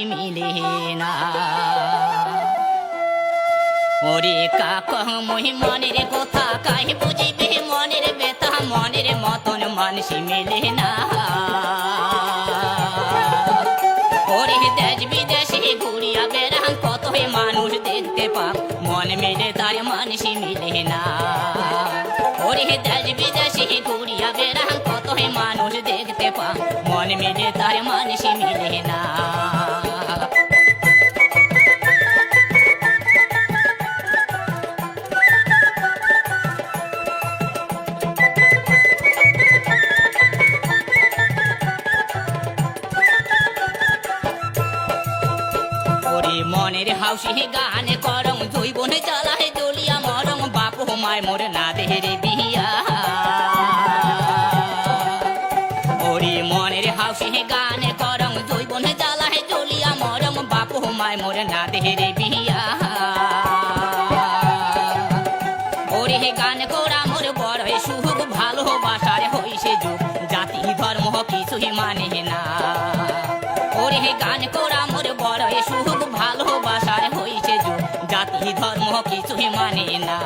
মিলে না ওরে কাকা মই মনের কথা কাই বুঝিবে মনের ব্যথা মনের মতন মানুষ মিলে না ওরে দেশ বিদেশে ঘুরিয়া বেড়ান কত মানুষ দেখতে পাক মন মিলে তার মানুষ মিলে না ওরে দেশ বিদেশে ঘুরিয়া বেড়ান কত মানুষ দেখতে পাক মন মিলে তার মানুষ মিলে না মনের হাউসি গান করম দুই বোনে জ্বালায় দলিয়া মরম বাপ মায় মোর না দেহের বিয়া ওরে মনের হাউসি গান করম দুই বোনে জ্বালায় দলিয়া মরম বাপ মায় মোর না দেহের বিয়া ওরে গান করা মোর বড় সুখ ভালোবাসার হইছে যুগ জাতি ধর্ম কিছুই মানে না ওরে গান করা মোর বড় সুখ ভালোবাসার হইছে যুগ জাতি ধর্ম কিছুই মানে না